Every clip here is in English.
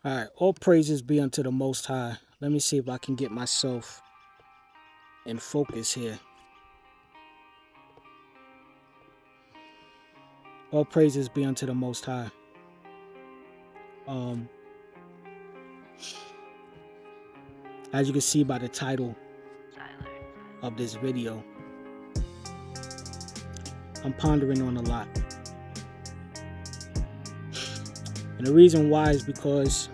All right, all praises be unto the Most High. Let me see if I can get myself in focus here. All praises be unto the Most High. Um, as you can see by the title of this video, I'm pondering on a lot. And the reason why is because,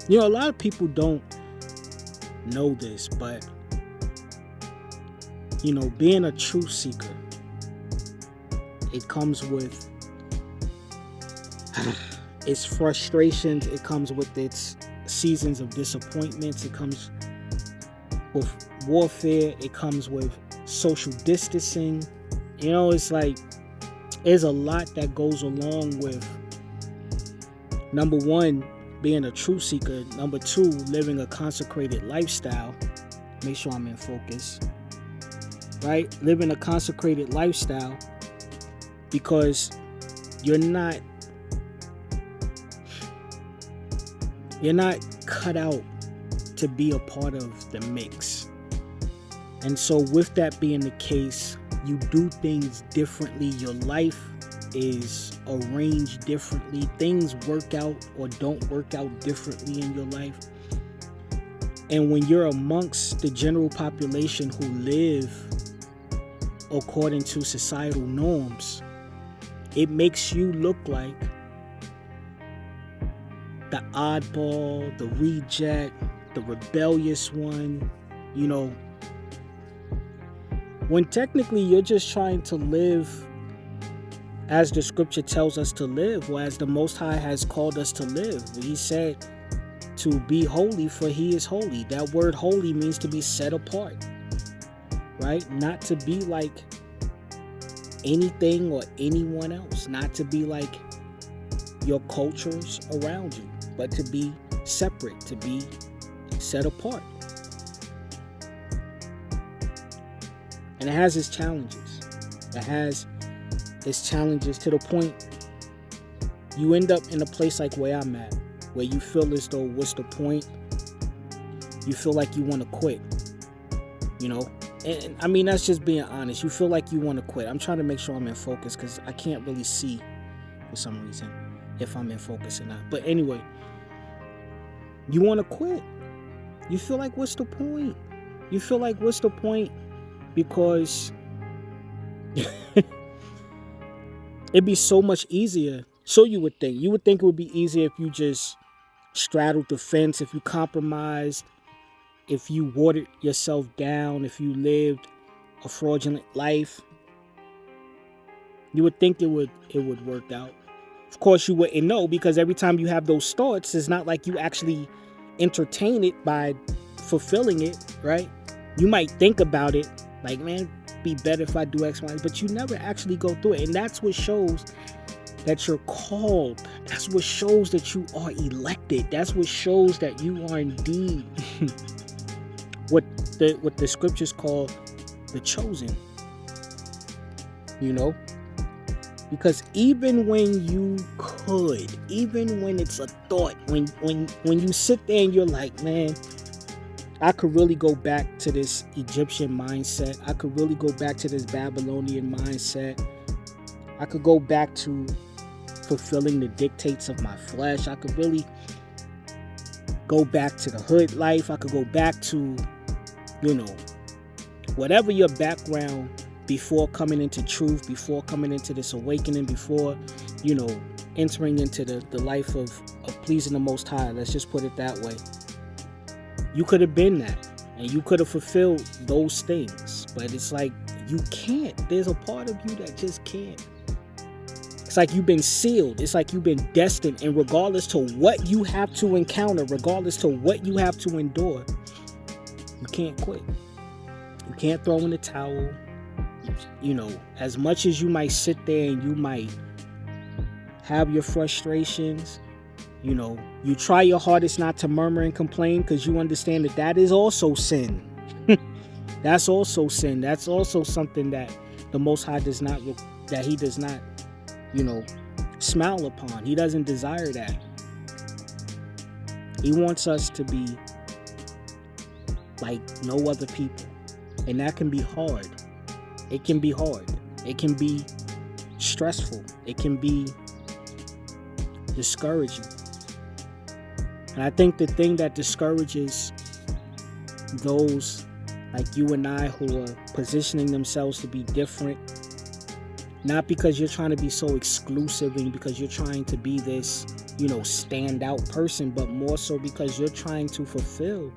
a lot of people don't know this, but, being a truth seeker, it comes with its frustrations, it comes with its seasons of disappointments, it comes with warfare, it comes with social distancing. It's like there's a lot that goes along with, number one, being a truth seeker, number two, living a consecrated lifestyle. Make sure I'm in focus, right? Living a consecrated lifestyle, because you're not cut out to be a part of the mix. And so with that being the case, you do things differently. Your life is arranged differently. Things work out or don't work out differently in your life. And when you're amongst the general population who live according to societal norms, it makes you look like the oddball, the reject, the rebellious one, when technically you're just trying to live as the scripture tells us to live, or as the Most High has called us to live. He said to be holy, for he is holy. That word holy means to be set apart, right? Not to be like anything or anyone else, not to be like your cultures around you, but to be separate, to be set apart. And it has its challenges. It has its challenges to the point you end up in a place like where I'm at, where you feel as though, what's the point? You feel like you want to quit, And I mean, that's just being honest. You feel like you want to quit. I'm trying to make sure I'm in focus because I can't really see for some reason if I'm in focus or not. But anyway, you want to quit. You feel like, what's the point? You feel like, what's the point? Because it'd be so much easier. So you would think. You would think it would be easier if you just straddled the fence, if you compromised, if you watered yourself down, if you lived a fraudulent life. You would think it would work out. Of course, you wouldn't know, because every time you have those thoughts, it's not like you actually entertain it by fulfilling it, right? You might think about it, like, man, it'd be better if I do X, Y, but you never actually go through it. And that's what shows that you're called. That's what shows that you are elected. That's what shows that you are indeed what the scriptures call the chosen. Because even when you could, even when it's a thought, when you sit there and you're like, man, I could really go back to this Egyptian mindset. I could really go back to this Babylonian mindset. I could go back to fulfilling the dictates of my flesh. I could really go back to the hood life. I could go back to, whatever your background before coming into truth, before coming into this awakening, before, entering into the life of pleasing the Most High. Let's just put it that way. You could have been that, and you could have fulfilled those things, but it's like you can't. There's a part of you that just can't. It's like you've been sealed. It's like you've been destined, and regardless to what you have to encounter, regardless to what you have to endure, you can't quit. You can't throw in the towel. As much as you might sit there and you might have your frustrations, you try your hardest not to murmur and complain, because you understand that is also sin. That's also sin. That's also something that the Most High does not, that he does not, smile upon. He doesn't desire that. He wants us to be like no other people. And that can be hard. It can be hard. It can be stressful. It can be discouraging. And I think the thing that discourages those like you and I who are positioning themselves to be different, not because you're trying to be so exclusive and because you're trying to be this, standout person, but more so because you're trying to fulfill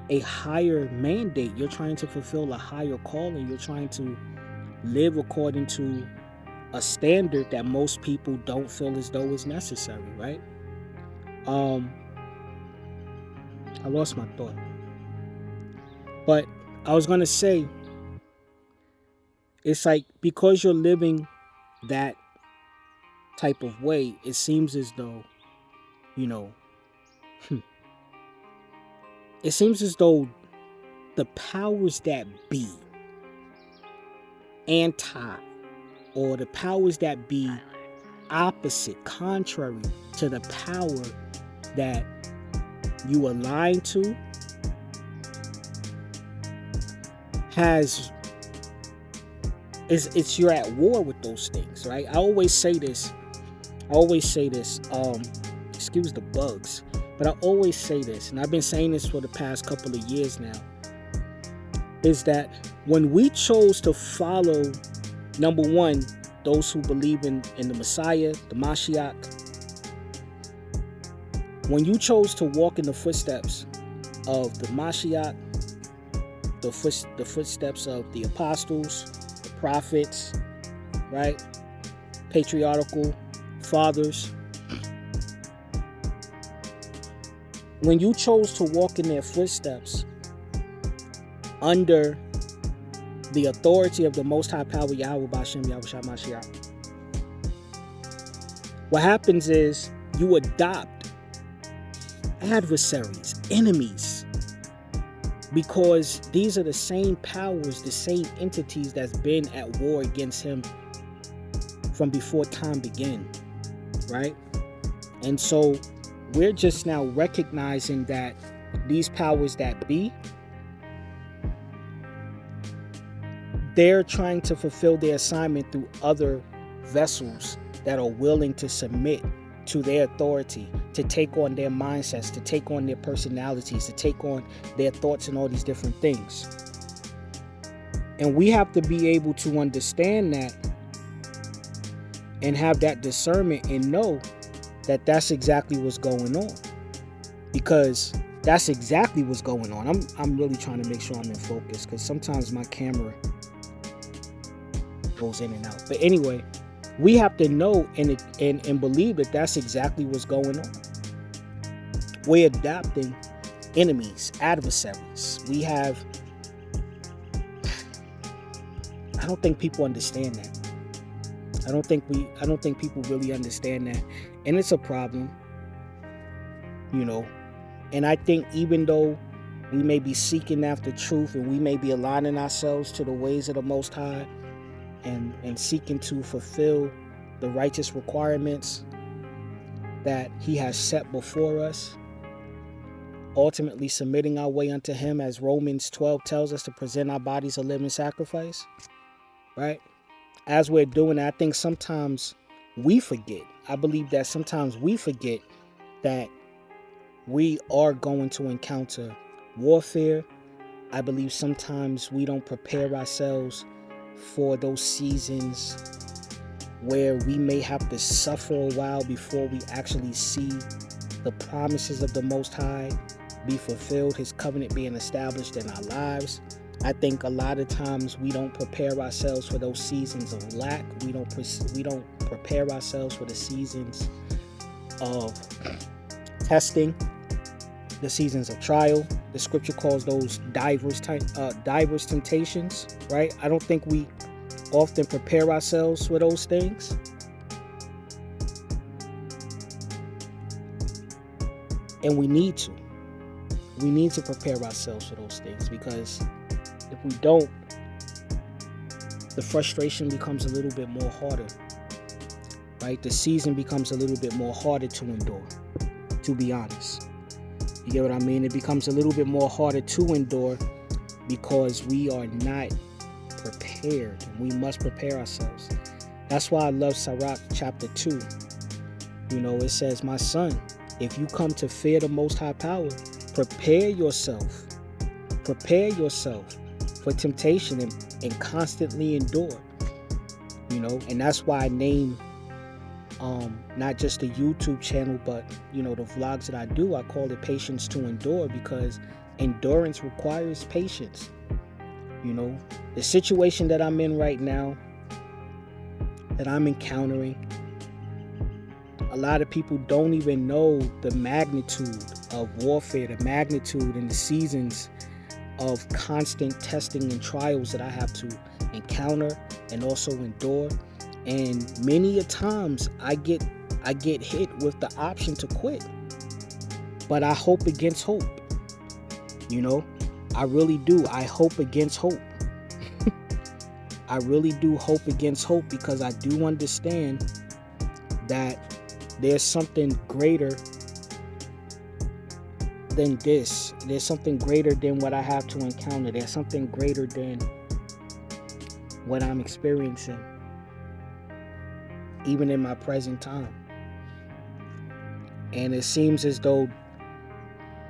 a higher mandate. You're trying to fulfill a higher calling. You're trying to live according to a standard that most people don't feel as though is necessary, right? I lost my thought. But I was going to say, it's like because you're living that type of way, it seems as though, it seems as though the powers that be, anti, or the powers that be opposite, contrary to the power that you align to, it's you're at war with those things, right? I always say this, excuse the bugs, but I always say this, and I've been saying this for the past couple of years now, is that when we chose to follow, number one, those who believe in the Messiah, the Mashiach, when you chose to walk in the footsteps of the Mashiach, the footsteps of the apostles, the prophets, right? Patriarchal fathers. When you chose to walk in their footsteps under the authority of the Most High Power, Yahweh Bashem, Yahushua Mashiach, what happens is you adopt adversaries, enemies, because these are the same powers, the same entities that's been at war against him from before time began, right? And so we're just now recognizing that these powers that be, they're trying to fulfill their assignment through other vessels that are willing to submit to their authority, to take on their mindsets, to take on their personalities, to take on their thoughts and all these different things. And we have to be able to understand that and have that discernment and know that that's exactly what's going on, because that's exactly what's going on. I'm really trying to make sure I'm in focus, because sometimes my camera goes in and out. But anyway, we have to know and believe that that's exactly what's going on. We're adopting enemies, adversaries. We have, I don't think people understand that. I don't think people really understand that. And it's a problem, And I think even though we may be seeking after truth and we may be aligning ourselves to the ways of the Most High and seeking to fulfill the righteous requirements that he has set before us, ultimately submitting our way unto him, as Romans 12 tells us, to present our bodies a living sacrifice, right? As we're doing that, I think sometimes we forget. I believe that sometimes we forget that we are going to encounter warfare. I believe sometimes we don't prepare ourselves for those seasons where we may have to suffer a while before we actually see the promises of the Most High be fulfilled, his covenant being established in our lives. I think a lot of times we don't prepare ourselves for those seasons of lack. We don't prepare ourselves for the seasons of testing, the seasons of trial. The scripture calls those diverse temptations, right? I don't think we often prepare ourselves for those things. And we need to. We need to prepare ourselves for those things, because if we don't, the frustration becomes a little bit more harder, right? The season becomes a little bit more harder to endure, to be honest. You get what I mean? It becomes a little bit more harder to endure because we are not prepared. We must prepare ourselves. That's why I love Sirach chapter 2. You know, it says, my son, if you come to fear the Most High Power, prepare yourself. Prepare yourself for temptation and constantly endure. You know, and that's why I name not just the YouTube channel, but, you know, the vlogs that I do, I call it Patience to Endure, because endurance requires patience. You know, the situation that I'm in right now, that I'm encountering, a lot of people don't even know the magnitude of warfare, the magnitude and the seasons of constant testing and trials that I have to encounter and also endure. And many a times I get hit with the option to quit. But I hope against hope. You know, I really do. I hope against hope. I really do hope against hope, because I do understand that there's something greater than this. There's something greater than what I have to encounter. There's something greater than what I'm experiencing, even in my present time. And it seems as though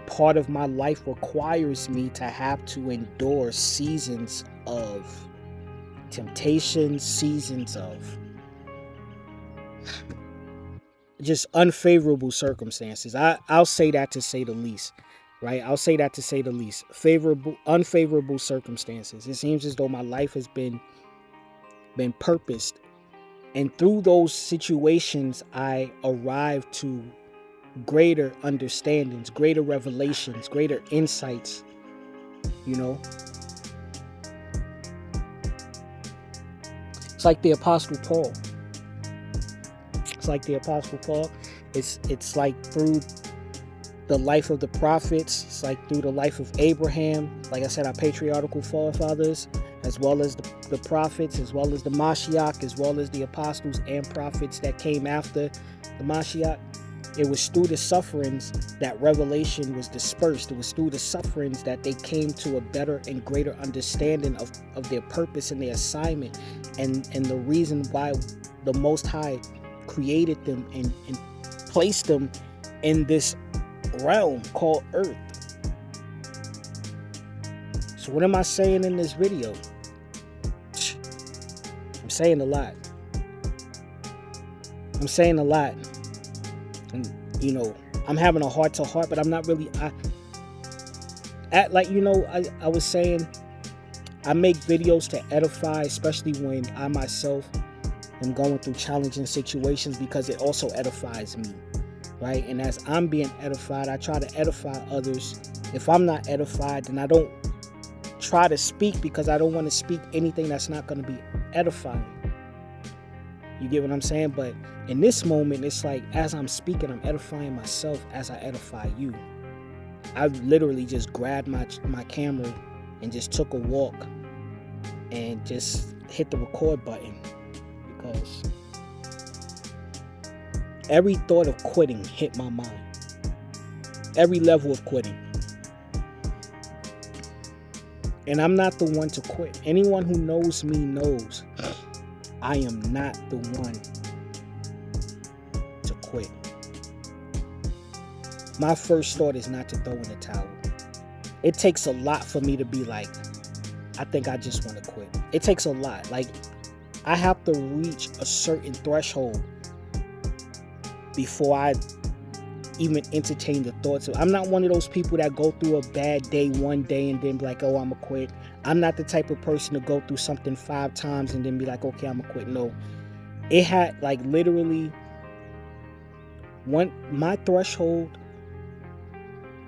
part of my life requires me to have to endure seasons of temptation, seasons of just unfavorable circumstances. I'll say that to say the least, right? I'll say that to say the least. Unfavorable circumstances. It seems as though my life has been purposed, and through those situations, I arrive to greater understandings, greater revelations, greater insights. You know, it's like the Apostle Paul. It's like the Apostle Paul. It's like through the life of the prophets. It's like through the life of Abraham. Like I said, our patriarchal forefathers, as well as the prophets, as well as the Mashiach, as well as the apostles and prophets that came after the Mashiach. It was through the sufferings that revelation was dispersed. It was through the sufferings that they came to a better and greater understanding of their purpose and their assignment, and the reason why the Most High created them and placed them in this realm called Earth. So what am I saying in this video? I'm saying a lot. I'm saying a lot. And, you know, I'm having a heart-to-heart, but I'm not really, I was saying, I make videos to edify, especially when I myself am going through challenging situations, because it also edifies me, right? And as I'm being edified, I try to edify others. If I'm not edified, then I don't try to speak, because I don't want to speak anything that's not going to be edifying. You get what I'm saying? But in this moment, it's like, as I'm speaking, I'm edifying myself as I edify you. I literally just grabbed my camera and just took a walk and just hit the record button, because every thought of quitting hit my mind. Every level of quitting. And I'm not the one to quit. Anyone who knows me knows I am not the one to quit. My first thought is not to throw in the towel. It takes a lot for me to be like, I think I just want to quit. It takes a lot. Like, I have to reach a certain threshold before I even entertain the thoughts of. I'm not one of those people that go through a bad day one day and then be like, oh, I'm gonna quit. I'm not the type of person to go through something 5 times and then be like, okay, I'm gonna quit. No. It had, like, literally my threshold,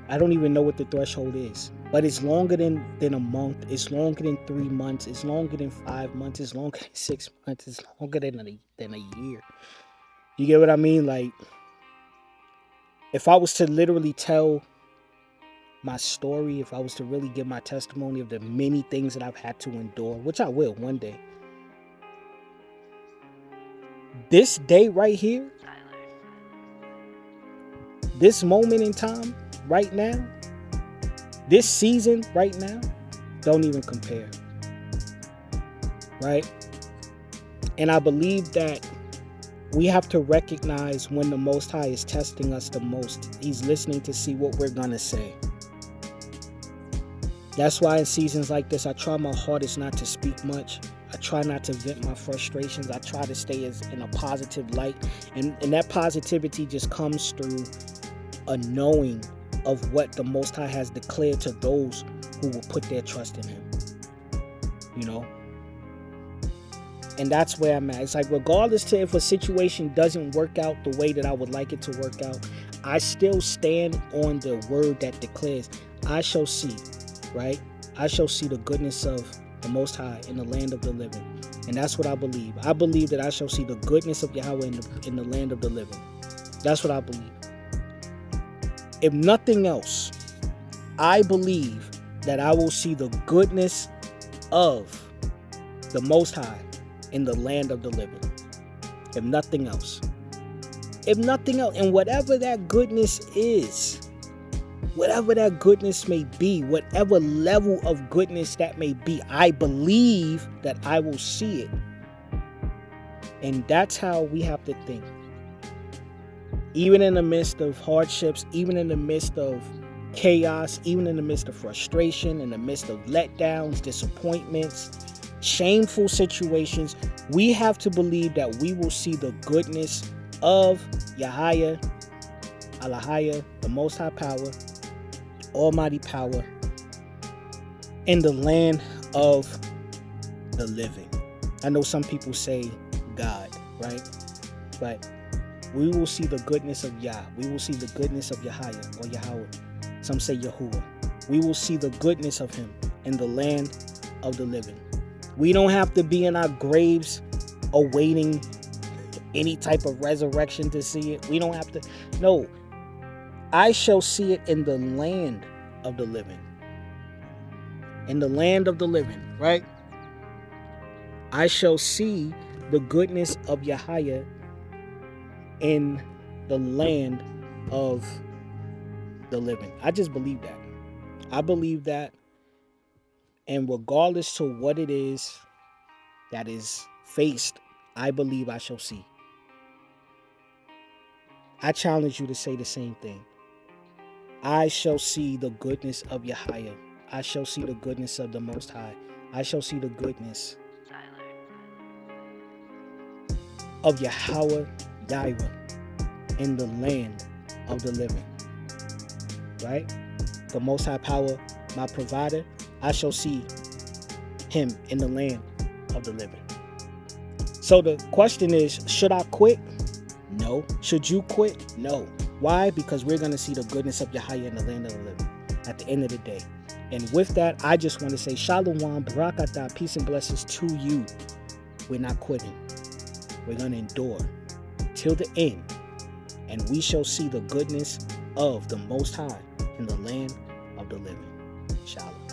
I don't even know what the threshold is, but it's longer than a month. It's longer than 3 months. It's longer than 5 months. It's longer than 6 months. It's longer than a year. You get what I mean? Like, if I was to literally tell my story, if I was to really give my testimony of the many things that I've had to endure, which I will one day, this day right here, this moment in time, right now, this season right now, don't even compare. Right? And I believe that we have to recognize when the Most High is testing us the most. He's listening to see what we're going to say. That's why in seasons like this, I try my hardest not to speak much. I try not to vent my frustrations. I try to stay as in a positive light. And that positivity just comes through a knowing of what the Most High has declared to those who will put their trust in Him. You know? And that's where I'm at. It's like, regardless to if a situation doesn't work out the way that I would like it to work out, I still stand on the word that declares, I shall see, right? I shall see the goodness of the Most High in the land of the living. And that's what I believe. I believe that I shall see the goodness of Yahweh in the land of the living. That's what I believe. If nothing else, I believe that I will see the goodness of the Most High in the land of the living. If nothing else. If nothing else, and whatever that goodness is, whatever that goodness may be, whatever level of goodness that may be, I believe that I will see it. And that's how we have to think. Even in the midst of hardships, even in the midst of chaos, even in the midst of frustration, in the midst of letdowns, disappointments, shameful situations, we have to believe that we will see the goodness of Yahweh, Alahaya, the Most High Power, Almighty Power, in the land of the living. I know some people say God, right? But we will see the goodness of Yah. We will see the goodness of Yahweh or Yahweh. Some say Yahuwah. We will see the goodness of Him in the land of the living. We don't have to be in our graves awaiting any type of resurrection to see it. We don't have to. No. I shall see it in the land of the living. In the land of the living, right? I shall see the goodness of Yahweh in the land of the living. I just believe that. I believe that. And regardless to what it is that is faced, I believe I shall see. I challenge you to say the same thing. I shall see the goodness of Yahweh. I shall see the goodness of the Most High. I shall see the goodness of Yahweh, in the land of the living. Right? The Most High Power, my provider. I shall see Him in the land of the living. So the question is, should I quit? No. Should you quit? No. Why? Because we're going to see the goodness of Yahweh in the land of the living at the end of the day. And with that, I just want to say Shalom, Barakatah, peace and blessings to you. We're not quitting. We're going to endure till the end. And we shall see the goodness of the Most High in the land of the living. Shalom.